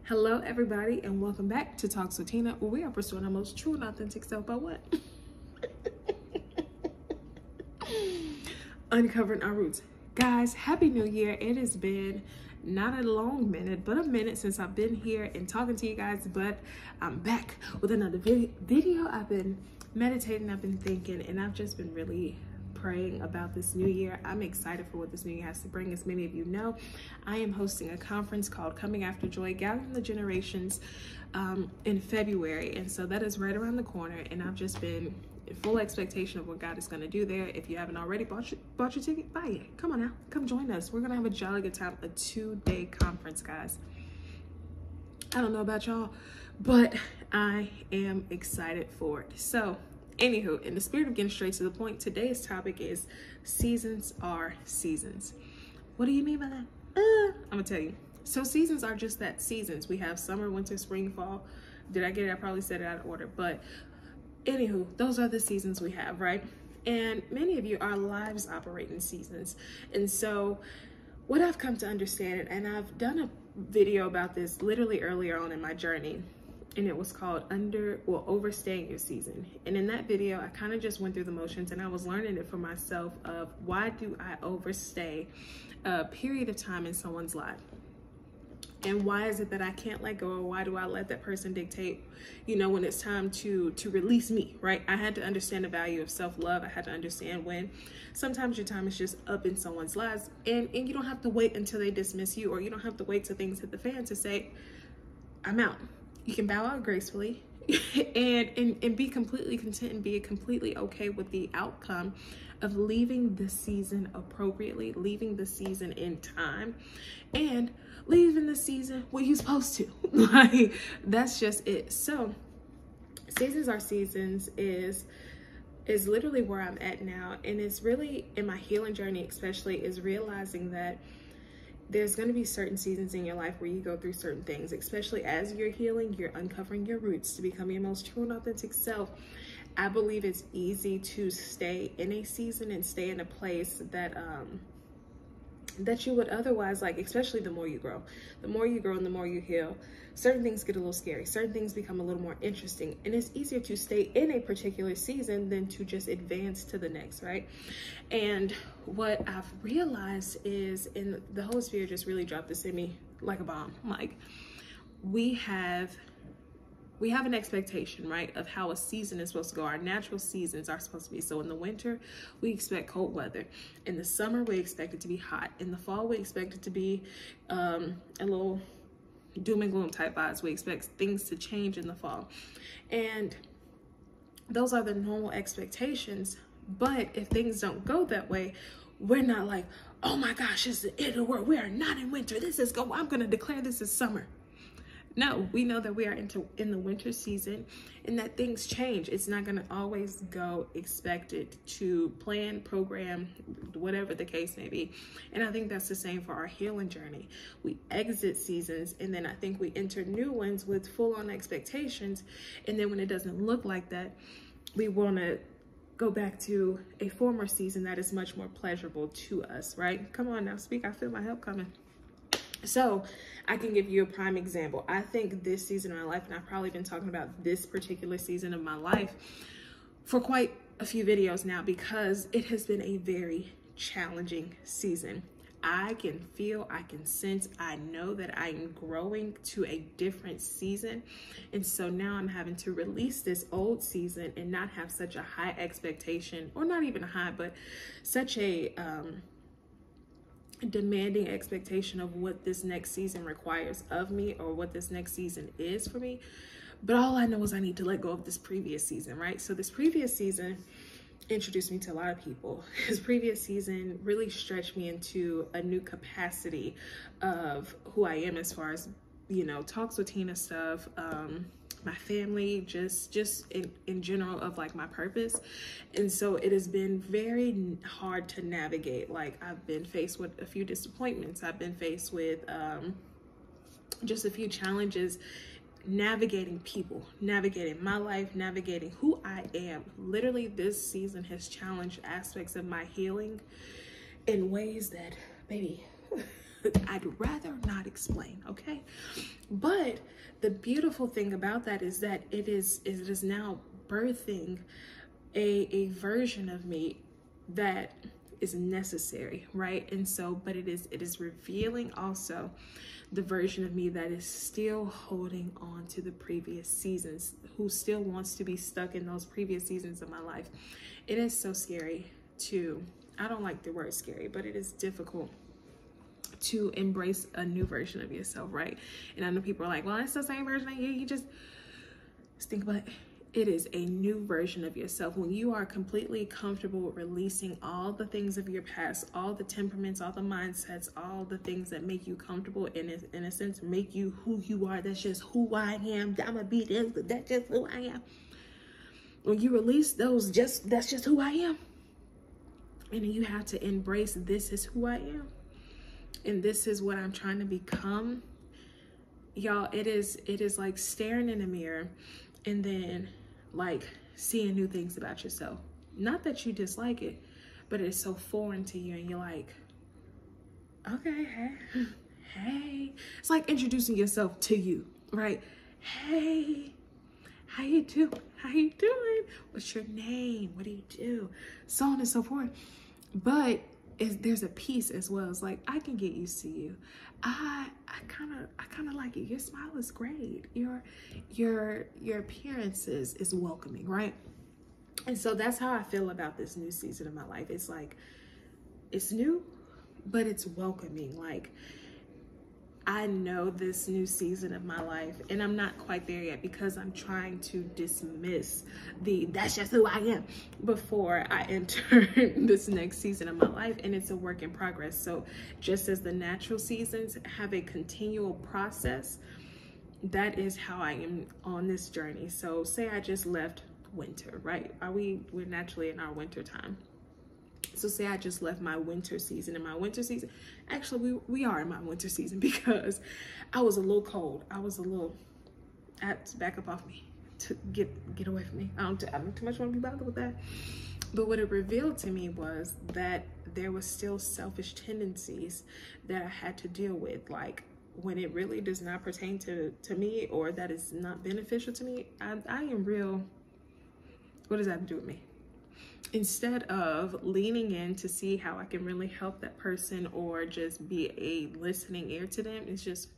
Hello everybody and welcome back to Talks with Tina, where we are pursuing our most true and authentic self by what? Uncovering our roots. Guys, happy new year. It has been not a long minute, but a minute since I've been here and talking to you guys, but I'm back with another video. I've been meditating, I've been thinking, and I've just been really praying about this new year. I'm excited for what this new year has to bring. As many of you know, I am hosting a conference called Coming After Joy, Gathering the Generations in February, and so that is right around the corner, and I've just been in full expectation of what God is going to do there. If you haven't already bought your ticket, buy it. Come on now, come join us. We're gonna have a jolly good time. A 2-day conference, guys. I don't know about y'all, but I am excited for it. So anywho, in the spirit of getting straight to the point, today's topic is seasons are seasons. What do you mean by that? I'm gonna tell you. So seasons are just that, seasons. We have summer, winter, spring, fall. Did I get it? I probably said it out of order, but anywho, those are the seasons we have, right? And many of you, our lives operate in seasons. And so what I've come to understand, and I've done a video about this literally earlier on in my journey, and it was called Overstaying Your Season. And in that video, I kind of just went through the motions, and I was learning it for myself of why do I overstay a period of time in someone's life? And why is it that I can't let go, or why do I let that person dictate, you know, when it's time to release me, right? I had to understand the value of self-love. I had to understand when sometimes your time is just up in someone's lives, and you don't have to wait until they dismiss you, or you don't have to wait till things hit the fan to say, I'm out. You can bow out gracefully and be completely content and be completely okay with the outcome of leaving the season appropriately, leaving the season in time, and leaving the season where you're supposed to. Like, that's just it. So seasons are seasons is literally where I'm at now, and it's really in my healing journey, especially, is realizing that there's going to be certain seasons in your life where you go through certain things, especially as you're healing, you're uncovering your roots to become your most true and authentic self. I believe it's easy to stay in a season and stay in a place that that you would otherwise, like, especially the more you grow and the more you heal, certain things get a little scary, certain things become a little more interesting, and it's easier to stay in a particular season than to just advance to the next, right? And what I've realized is, in the Holy Spirit just really dropped this in me like a bomb. Like, we have an expectation, right, of how a season is supposed to go. Our natural seasons are supposed to be. So in the winter, we expect cold weather. In the summer, we expect it to be hot. In the fall, we expect it to be a little doom and gloom type vibes. We expect things to change in the fall. And those are the normal expectations. But if things don't go that way, we're not like, oh my gosh, it's the end of the world. We are not in winter. I'm going to declare this as summer. No, we know that we are in the winter season, and that things change. It's not going to always go expected to plan, program, whatever the case may be. And I think that's the same for our healing journey. We exit seasons, and then I think we enter new ones with full-on expectations. And then when it doesn't look like that, we want to go back to a former season that is much more pleasurable to us, right? Come on now, speak. I feel my help coming. So I can give you a prime example. I think this season of my life, and I've probably been talking about this particular season of my life for quite a few videos now, because it has been a very challenging season. I can feel, I can sense, I know that I am growing to a different season. And so now I'm having to release this old season and not have such a high expectation, or not even high, but such a demanding expectation of what this next season requires of me, or what this next season is for me. But all I know is I need to let go of this previous season, right? So this previous season introduced me to a lot of people. This previous season really stretched me into a new capacity of who I am, as far as, you know, Talks with Tina stuff, my family, just in general, of like my purpose. And so it has been very hard to navigate. Like, I've been faced with a few disappointments. I've been faced with just a few challenges, navigating people, navigating my life, navigating who I am. Literally, this season has challenged aspects of my healing in ways that, baby, I'd rather not explain, okay? But the beautiful thing about that is that it is now birthing a version of me that is necessary, right? And so, but it is revealing also the version of me that is still holding on to the previous seasons, who still wants to be stuck in those previous seasons of my life. It is so scary to, I don't like the word scary, but it is difficult to embrace a new version of yourself, right? And I know people are like, well, it's the same version of you. You just think about it. It is a new version of yourself when you are completely comfortable with releasing all the things of your past, all the temperaments, all the mindsets, all the things that make you comfortable, in a sense, make you who you are. That's just who I am. I'm gonna be this, but that's just who I am. When you release those, that's just who I am. And then you have to embrace, this is who I am. And this is what I'm trying to become. Y'all, it is like staring in a mirror and then like seeing new things about yourself. Not that you dislike it, but it's so foreign to you and you're like, okay, hey. It's like introducing yourself to you, right? Hey, how you doing? How you doing? What's your name? What do you do? So on and so forth. But there's a piece as well. It's like, I can get used to you. I kind of like it. Your smile is great. Your appearance is welcoming, right? And so that's how I feel about this new season of my life. It's like, it's new, but it's welcoming. Like, I know this new season of my life, and I'm not quite there yet because I'm trying to dismiss that's just who I am before I enter this next season of my life, and it's a work in progress. So just as the natural seasons have a continual process, that is how I am on this journey. So say I just left winter, right? We're naturally in our winter time. So say I just left my winter season. In my winter season, actually we are in my winter season because I was a little cold. I had to back up off me, to get away from me. I don't too much want to be bothered with that. But what it revealed to me was that there was still selfish tendencies that I had to deal with. Like, when it really does not pertain to me, or that is not beneficial to me, I am real, what does that have to do with me? Instead of leaning in to see how I can really help that person or just be a listening ear to them, it's just,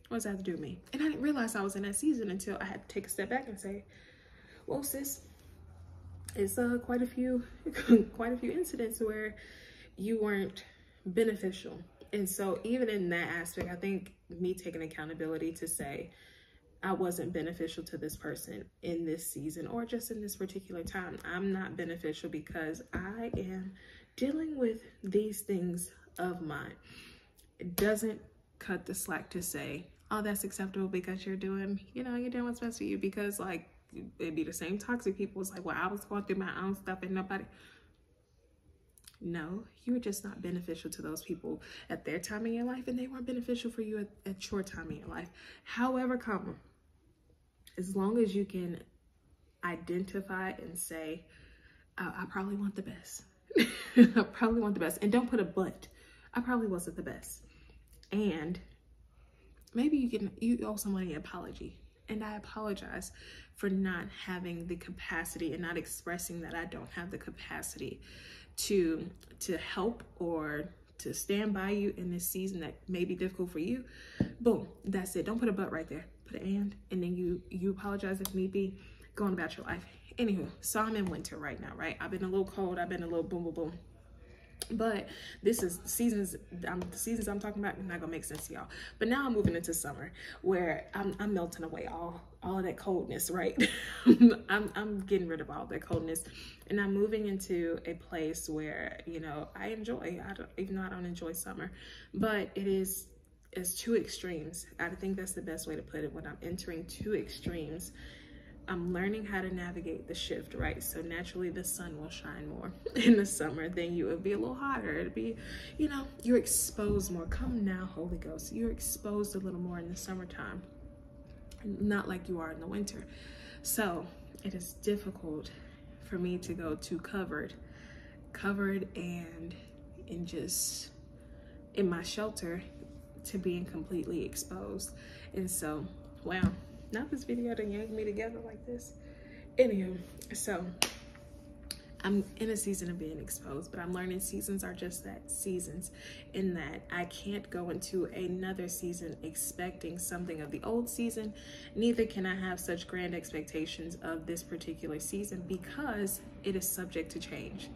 what does that have to do with me? And I didn't realize I was in that season until I had to take a step back and say, well, sis, it's quite a few incidents where you weren't beneficial. And so even in that aspect, I think me taking accountability to say, I wasn't beneficial to this person in this season or just in this particular time. I'm not beneficial because I am dealing with these things of mine. It doesn't cut the slack to say, oh, that's acceptable because you're doing what's best for you. Because like, it'd be the same toxic people. It's like, well, I was going through my own stuff and nobody. No, you were just not beneficial to those people at their time in your life, and they weren't beneficial for you at your time in your life. However, as long as you can identify and say, I probably want the best. I probably want the best. And don't put a but. I probably wasn't the best. And maybe you owe somebody an apology. And I apologize for not having the capacity and not expressing that I don't have the capacity to help or to stand by you in this season that may be difficult for you. Boom, that's it. Don't put a but right there. Put an and then you apologize if need be, going about your life. Anywho, so I'm in winter right now, right? I've been a little cold. I've been a little boom, boom, boom. But this is the seasons I'm talking about. Not gonna make sense to y'all. But now I'm moving into summer, where I'm melting away all of that coldness, right? I'm getting rid of all that coldness, and I'm moving into a place where I enjoy. Even though I don't enjoy summer, but it's two extremes. I think that's the best way to put it. When I'm entering two extremes, I'm learning how to navigate the shift, right? So naturally the sun will shine more in the summer. Then you will be a little hotter. It'll be, you're exposed more. Come now, Holy Ghost. You're exposed a little more in the summertime, not like you are in the winter. So it is difficult for me to go too covered and just in my shelter to being completely exposed. And so, wow, not this video done yanked me together like this. Anywho, so I'm in a season of being exposed, but I'm learning seasons are just that, seasons, in that I can't go into another season expecting something of the old season. Neither can I have such grand expectations of this particular season, because it is subject to change.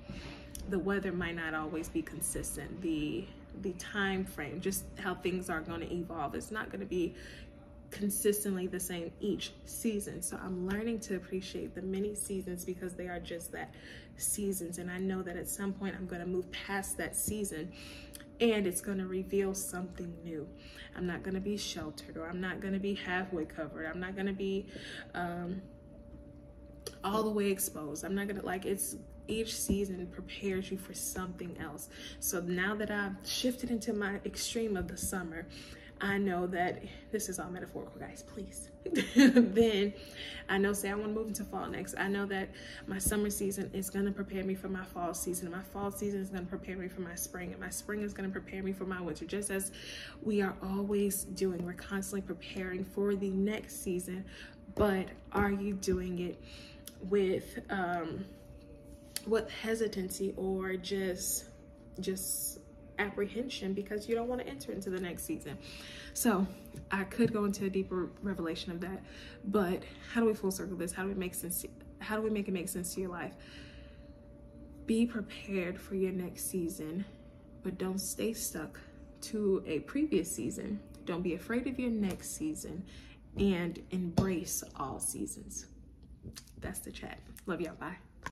The weather might not always be consistent. The time frame, just how things are going to evolve, it's not going to be consistently the same each season. So I'm learning to appreciate the many seasons, because they are just that, seasons. And I know that at some point I'm going to move past that season and it's going to reveal something new. I'm not going to be sheltered, or I'm not going to be halfway covered. I'm not going to be all the way exposed. I'm not going to, like, it's, each season prepares you for something else. So now that I've shifted into my extreme of the summer, I know that this is all metaphorical, guys, please. Then I know, say I want to move into fall next. I know that my summer season is going to prepare me for my fall season. My fall season is going to prepare me for my spring, and my spring is going to prepare me for my winter, just as we are always doing. We're constantly preparing for the next season. But are you doing it with hesitancy, or just apprehension because you don't want to enter into the next season? So I could go into a deeper revelation of that, but how do we full circle this? How do we make sense? How do we make it make sense to your life? Be prepared for your next season, but don't stay stuck to a previous season. Don't be afraid of your next season, and embrace all seasons. That's the chat. Love y'all. Bye.